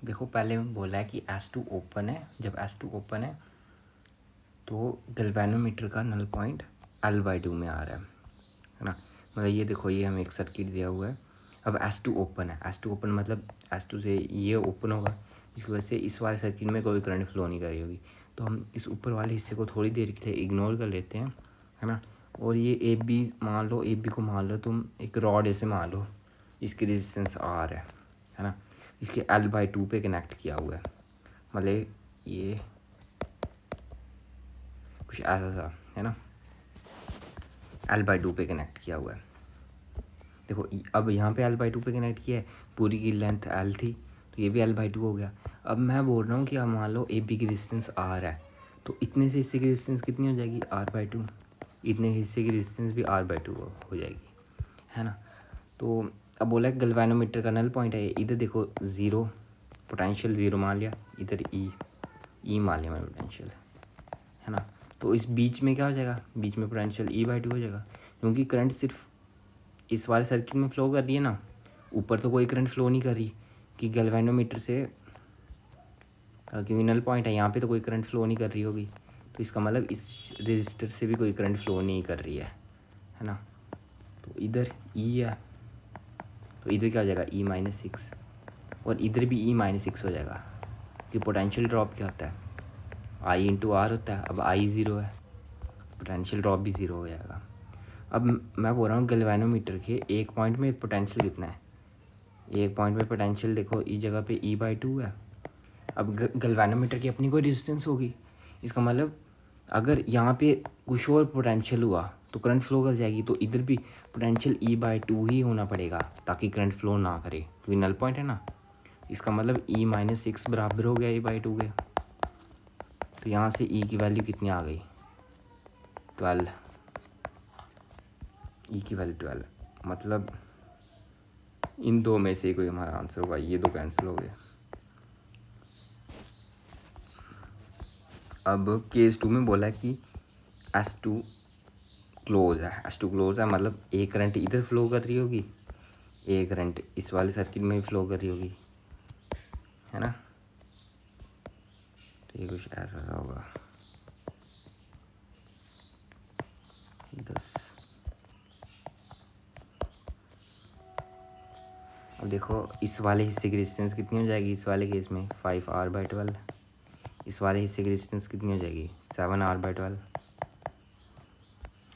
देखो पहले में बोला है कि S2 ओपन है, जब S2 ओपन है तो गैल्वेनोमीटर का नल पॉइंट L/2 में आ रहा है ना। मतलब ये देखो, ये हमें एक सर्किट दिया हुआ है। अब S2 ओपन है, S2 ओपन मतलब S2 से ये ओपन होगा, जिसकी वजह से इस वाले सर्किट में कोई करंट फ्लो नहीं कर रही होगी। तो हम इस ऊपर वाले हिस्से को थोड़ी देर के लिए इग्नोर कर लेते हैं, है ना। और ये ए बी मान लो, ए बी को मान लो तुम एक रॉड ऐसे मान लो, इसकी रेजिस्टेंस R है ना। इसके L/2 पे कनेक्ट किया हुआ है, मतलब ये कुछ ऐसा सा है ना, L/2 पे कनेक्ट किया हुआ है। देखो अब यहाँ पे L/2 पे कनेक्ट किया है, पूरी की लेंथ L थी तो ये भी L/2 हो गया। अब मैं बोल रहा हूँ कि अब मान लो ए बी की रेजिस्टेंस R है, तो इतने से हिस्से की रेजिस्टेंस कितनी हो जाएगी, R/2। इतने हिस्से की रेजिस्टेंस भी R/2 हो जाएगी, है ना। तो अब बोला है गैल्वेनोमीटर का नल पॉइंट है, इधर देखो ज़ीरो, पोटेंशियल ज़ीरो मान लिया, इधर ई मान लिया मैंने पोटेंशियल, है ना। तो इस बीच में क्या हो जाएगा, बीच में पोटेंशियल E/2 हो जाएगा, क्योंकि करंट सिर्फ इस वाले सर्किट में फ़्लो कर रही है ना, ऊपर तो कोई करंट फ़्लो नहीं कर रही कि गैल्वेनोमीटर से, क्योंकि नल पॉइंट है यहाँ पे तो कोई करंट फ़्लो नहीं कर रही होगी। तो इसका मतलब इस रजिस्टर से भी कोई करंट फ़्लो नहीं कर रही है ना। तो इधर E है, तो इधर क्या हो जाएगा E-6, और इधर भी E-6 हो जाएगा, कि पोटेंशियल ड्रॉप क्या होता है, I/R होता है। अब I ज़ीरो है, पोटेंशियल ड्रॉप भी ज़ीरो हो जाएगा। अब मैं बोल रहा हूँ गैल्वेनोमीटर के एक पॉइंट में पोटेंशियल कितना है, एक पॉइंट में पोटेंशियल देखो इस जगह पे E/2 है। अब गैल्वेनोमीटर की अपनी कोई रेजिस्टेंस होगी, इसका मतलब अगर यहाँ पे कुछ और पोटेंशियल हुआ तो करंट फ्लो कर जाएगी, तो इधर भी पोटेंशियल E/2 ही होना पड़ेगा ताकि करंट फ्लो ना करे, क्योंकि नल पॉइंट है ना। इसका मतलब E-6 बराबर हो गया E/2 के। तो यहाँ से E की वैल्यू कितनी आ गई, 12। E की वैल्यू 12, मतलब इन दो में से कोई हमारा आंसर होगा, ये दो कैंसिल हो गए। अब केस 2 में बोला है कि S2 क्लोज है, S2 क्लोज है मतलब एक करंट इधर फ्लो कर रही होगी, एक करंट इस वाले सर्किट में ही फ्लो कर रही होगी, है ना। तो ये कुछ ऐसा सा होगा 10। अब देखो इस वाले हिस्से की रेजिस्टेंस कितनी हो जाएगी, इस वाले केस में 5R/12। इस वाले हिस्से की रेजिस्टेंस कितनी हो जाएगी, 7R/12,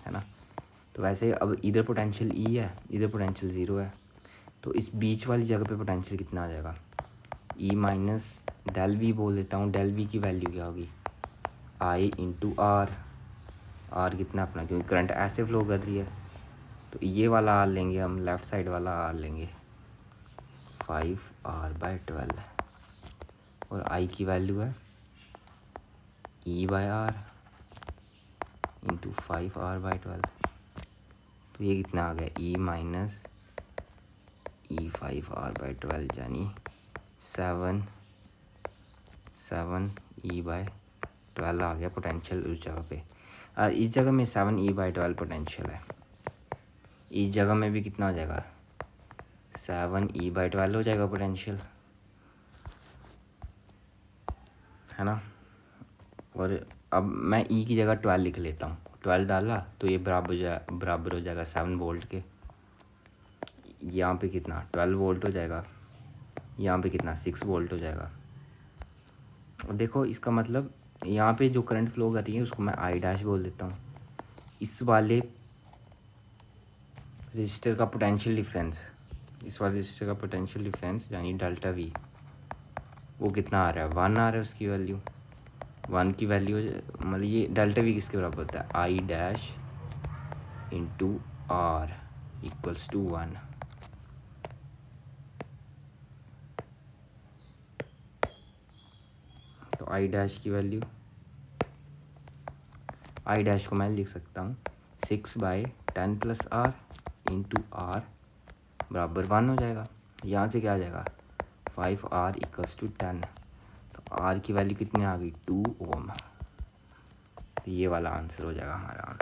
है ना। तो वैसे अब इधर पोटेंशियल E है, इधर पोटेंशियल ज़ीरो है, तो इस बीच वाली जगह पे पोटेंशियल कितना आ जाएगा, E-del V बोल देता हूँ। del V की वैल्यू क्या होगी, I/R। R कितना अपना, क्योंकि करंट ऐसे फ्लो कर रही है, तो ये वाला R लेंगे हम, लेफ़्ट साइड वाला R लेंगे 5R/12, और I की वैल्यू है E/R इंटू 5R/12। तो ये कितना आ गया, E-5R/12 यानी 7E/12 आ गया पोटेंशियल उस जगह पे। इस जगह में 7E/12 पोटेंशियल है, इस जगह में भी कितना हो जाएगा, 7E/12 हो जाएगा पोटेंशियल, है ना। और अब मैं E की जगह 12 लिख लेता हूँ, 12 डाला तो ये बराबर हो जाएगा 7 वोल्ट के। यहाँ पे कितना 12 वोल्ट हो जाएगा, यहाँ पे कितना 6 वोल्ट हो जाएगा। और देखो इसका मतलब यहाँ पे जो करंट फ्लो कर रही है उसको मैं I' बोल देता हूँ। इस वाले रजिस्टर का पोटेंशियल डिफरेंस, इस वाले रजिस्टर का पोटेंशियल डिफरेंस यानी डेल्टा V, वो कितना आ रहा है, 1 आ रहा है। उसकी वैल्यू 1 की वैल्यू, मतलब ये डेल्टा V किसके बराबर होता है, I' into R equals to 1। तो I' की वैल्यू, I' को मैं लिख सकता हूँ 6/10 + R इंटू R बराबर 1 हो जाएगा। यहाँ से क्या आ जाएगा, 5R इक्वल्स टू 10। तो R की वैल्यू कितनी आ गई, 2 ओम। तो ये वाला आंसर हो जाएगा हमारा।